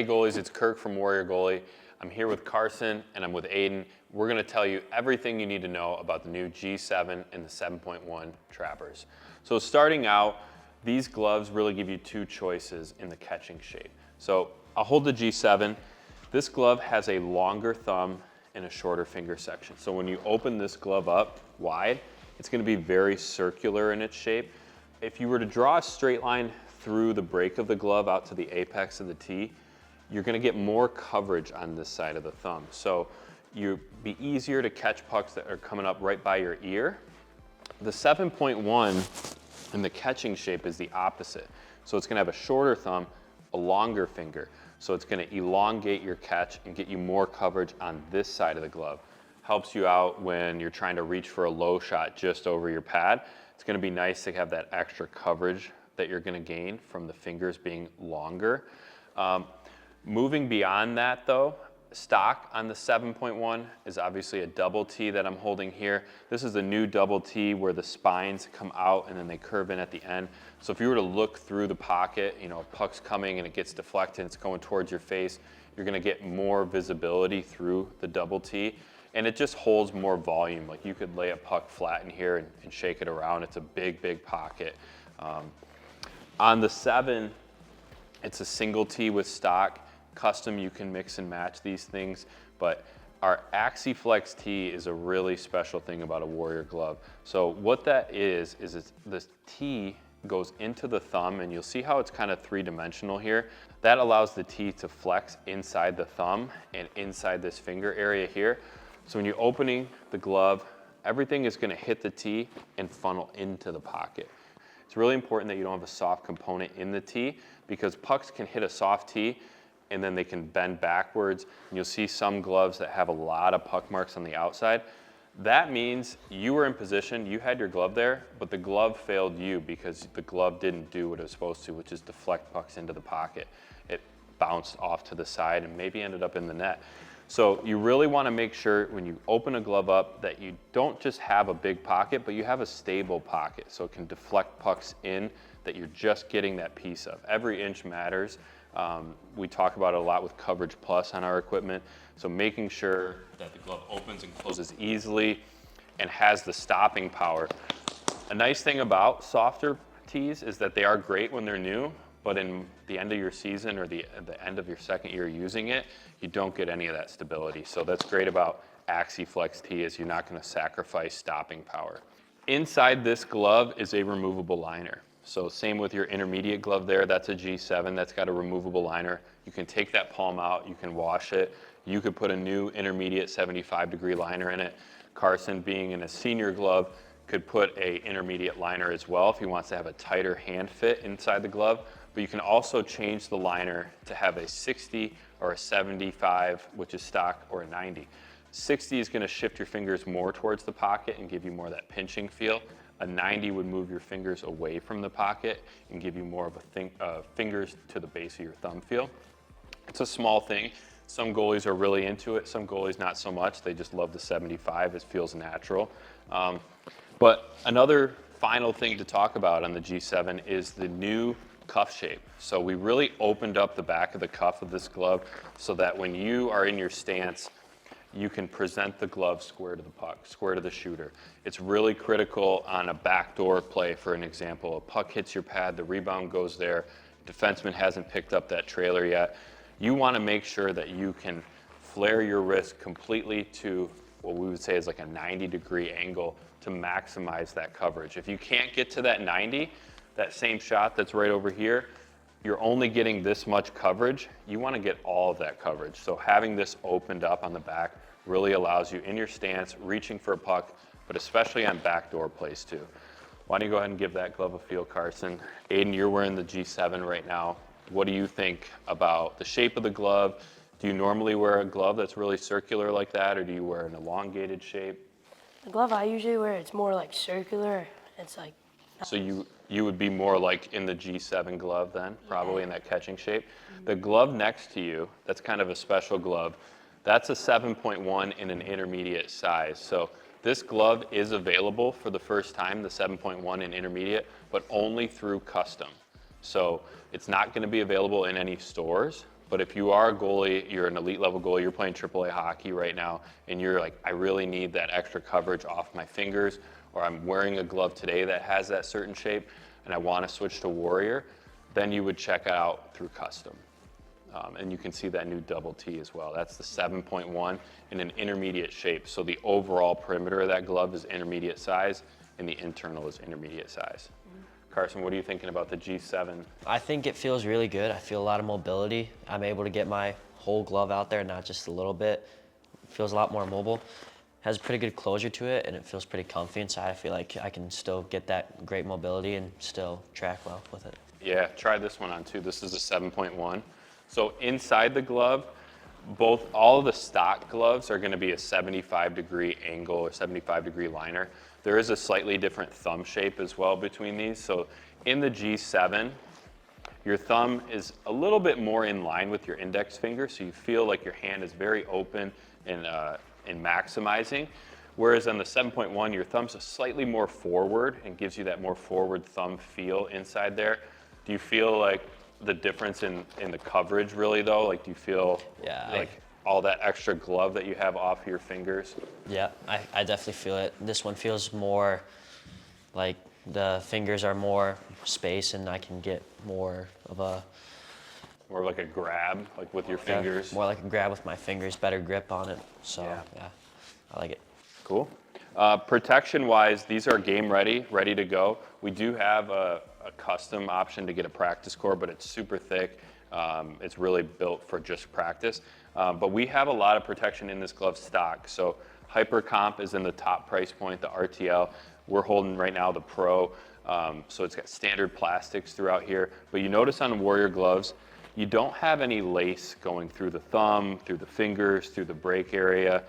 Hey goalies, it's Kirk from Warrior Goalie. I'm here with Carson and I'm with Aiden. We're gonna tell you everything you need to know about the new G7 and the 7.1 Trappers. So starting out, these gloves really give you two choices in the catching shape. So I'll hold the G7. This glove has a longer thumb and a shorter finger section. So when you open this glove up wide, it's gonna be very circular in its shape. If you were to draw a straight line through the break of the glove out to the apex of the tee, you're gonna get more coverage on this side of the thumb. So you'd be easier to catch pucks that are coming up right by your ear. The 7.1 in the catching shape is the opposite. So it's gonna have a shorter thumb, a longer finger. So it's gonna elongate your catch and get you more coverage on this side of the glove. Helps you out when you're trying to reach for a low shot just over your pad. It's gonna be nice to have that extra coverage that you're gonna gain from the fingers being longer. Moving beyond that though, stock on the 7.1 is obviously a double T that I'm holding here. This is the new double T where the spines come out and then they curve in at the end. So if you were to look through the pocket, you know, a puck's coming and it gets deflected, it's going towards your face, you're gonna get more visibility through the double T. And it just holds more volume. Like you could lay a puck flat in here and shake it around. It's a big, big pocket. On the 7, it's a single T with stock. Custom, you can mix and match these things, but our AxiFlex T is a really special thing about a Warrior glove. So what that is this T goes into the thumb, and you'll see how it's kind of three-dimensional here. That allows the T to flex inside the thumb and inside this finger area here. So when you're opening the glove, everything is gonna hit the T and funnel into the pocket. It's really important that you don't have a soft component in the T, because pucks can hit a soft T and then they can bend backwards. And you'll see some gloves that have a lot of puck marks on the outside. That means you were in position, you had your glove there, but the glove failed you because the glove didn't do what it was supposed to, which is deflect pucks into the pocket. It bounced off to the side and maybe ended up in the net. So you really want to make sure when you open a glove up that you don't just have a big pocket, but you have a stable pocket so it can deflect pucks in, that you're just getting that piece of. Every inch matters. We talk about it a lot with Coverage Plus on our equipment. So making sure that the glove opens and closes easily and has the stopping power. A nice thing about softer tees is that they are great when they're new, but in the end of your season or the end of your second year using it, you don't get any of that stability. So that's great about AxiFlex T, is you're not gonna sacrifice stopping power. Inside this glove is a removable liner. So same with your intermediate glove there, that's a G7 that's got a removable liner. You can take that palm out, you can wash it. You could put a new intermediate 75-degree liner in it. Carson, being in a senior glove, could put a intermediate liner as well if he wants to have a tighter hand fit inside the glove. But you can also change the liner to have a 60 or a 75, which is stock, or a 90. 60 is gonna shift your fingers more towards the pocket and give you more of that pinching feel. A 90 would move your fingers away from the pocket and give you more of a fingers to the base of your thumb feel. It's a small thing. Some goalies are really into it, some goalies not so much. They just love the 75, it feels natural. But another final thing to talk about on the G7 is the new cuff shape. So we really opened up the back of the cuff of this glove so that when you are in your stance, you can present the glove square to the puck, square to the shooter. It's really critical on a backdoor play, for an example. A puck hits your pad, the rebound goes there, defenseman hasn't picked up that trailer yet. You wanna make sure that you can flare your wrist completely to what we would say is like a 90-degree angle to maximize that coverage. If you can't get to that 90, that same shot that's right over here, you're only getting this much coverage. You wanna get all of that coverage. So having this opened up on the back really allows you in your stance, reaching for a puck, but especially on backdoor plays too. Why don't you go ahead and give that glove a feel, Carson? Aiden, you're wearing the G7 right now. What do you think about the shape of the glove? Do you normally wear a glove that's really circular like that, or do you wear an elongated shape? The glove I usually wear, it's more like circular. It's like... So you would be more like in the G7 glove then, probably in that catching shape. The glove next to you, that's kind of a special glove. That's a 7.1 in an intermediate size. So this glove is available for the first time, the 7.1 in intermediate, but only through custom. So it's not gonna be available in any stores. But if you are a goalie, you're an elite level goalie, you're playing AAA hockey right now, and you're like, I really need that extra coverage off my fingers, or I'm wearing a glove today that has that certain shape, and I want to switch to Warrior, then you would check it out through custom. And you can see that new double T as well. That's the 7.1 in an intermediate shape. So the overall perimeter of that glove is intermediate size, and the internal is intermediate size. Carson, what are you thinking about the G7? I think it feels really good. I feel a lot of mobility. I'm able to get my whole glove out there, not just a little bit. It feels a lot more mobile. Has a pretty good closure to it, and it feels pretty comfy inside. I feel like I can still get that great mobility and still track well with it. Yeah, try this one on too. This is a 7.1. So inside the glove, all of the stock gloves are going to be a 75-degree angle or 75-degree liner. There is a slightly different thumb shape as well between these. So in the G7, your thumb is a little bit more in line with your index finger, so you feel like your hand is very open and maximizing. Whereas on the 7.1, your thumb's slightly more forward and gives you that more forward thumb feel inside there. Do you feel like the difference in the coverage really though? Like do you feel all that extra glove that you have off your fingers? Yeah, I definitely feel it. This one feels more like the fingers are more space and I can get more like a grab, like with your fingers? More like a grab with my fingers, better grip on it. So yeah I like it. Cool. Protection-wise, these are game ready to go. We do have a custom option to get a practice core, but it's super thick. It's really built for just practice. But we have a lot of protection in this glove stock. So Hyper Comp is in the top price point, the RTL. We're holding right now the Pro. So it's got standard plastics throughout here. But you notice on Warrior gloves, you don't have any lace going through the thumb, through the fingers, through the break area.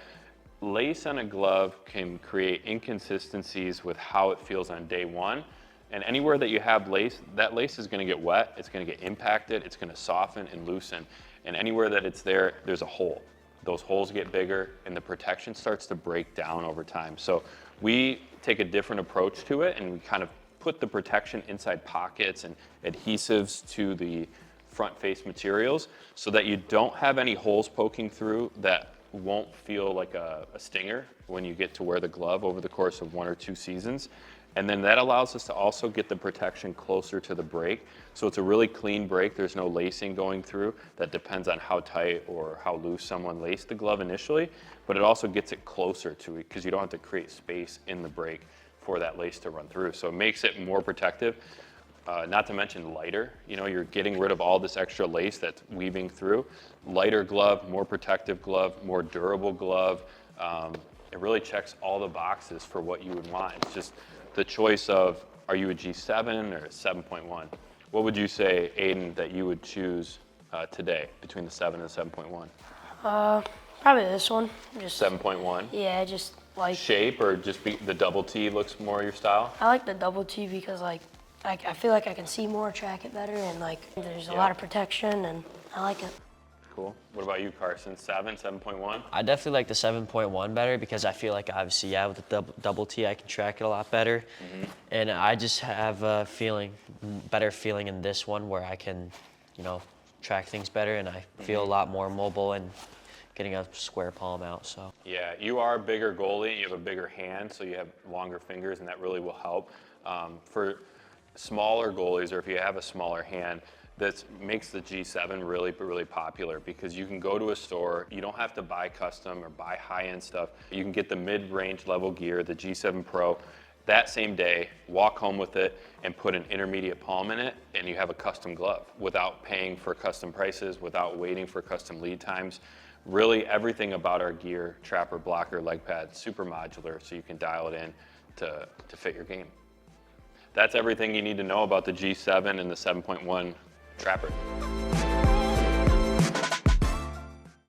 Lace on a glove can create inconsistencies with how it feels on day one. And anywhere that you have lace, that lace is going to get wet, it's going to get impacted, it's going to soften and loosen. And anywhere that it's there, there's a hole. Those holes get bigger and the protection starts to break down over time. So we take a different approach to it and we kind of put the protection inside pockets and adhesives to the front face materials so that you don't have any holes poking through that won't feel like a stinger when you get to wear the glove over the course of 1 or 2 seasons. And then that allows us to also get the protection closer to the break. So it's a really clean break. There's no lacing going through. That depends on how tight or how loose someone laced the glove initially, but it also gets it closer to it because you don't have to create space in the break for that lace to run through. So it makes it more protective. Not to mention lighter. You know, you're getting rid of all this extra lace that's weaving through. Lighter glove, more protective glove, more durable glove. It really checks all the boxes for what you would want. It's just the choice of, are you a G7 or a 7.1? What would you say, Aiden, that you would choose today between the 7 and the 7.1? Probably this one. Just 7.1? Yeah, just like shape or just the double T looks more your style? I like the double T because like I feel like I can see more, track it better, and like there's a lot of protection, and I like it. Cool. What about you, Carson? 7.1? I definitely like the 7.1 better because I feel like obviously, with the double T, I can track it a lot better. Mm-hmm. And I just have a better feeling in this one where I can, track things better and I feel a lot more mobile and getting a square palm out, so. Yeah, you are a bigger goalie, you have a bigger hand, so you have longer fingers, and that really will help. For smaller goalies, or if you have a smaller hand, that makes the G7 really, really popular because you can go to a store, you don't have to buy custom or buy high-end stuff. You can get the mid-range level gear, the G7 Pro, that same day, walk home with it and put an intermediate palm in it, and you have a custom glove without paying for custom prices, without waiting for custom lead times. Really everything about our gear, trapper, blocker, leg pad, super modular, so you can dial it in to fit your game. That's everything you need to know about the G7 and the 7.1 Trapper.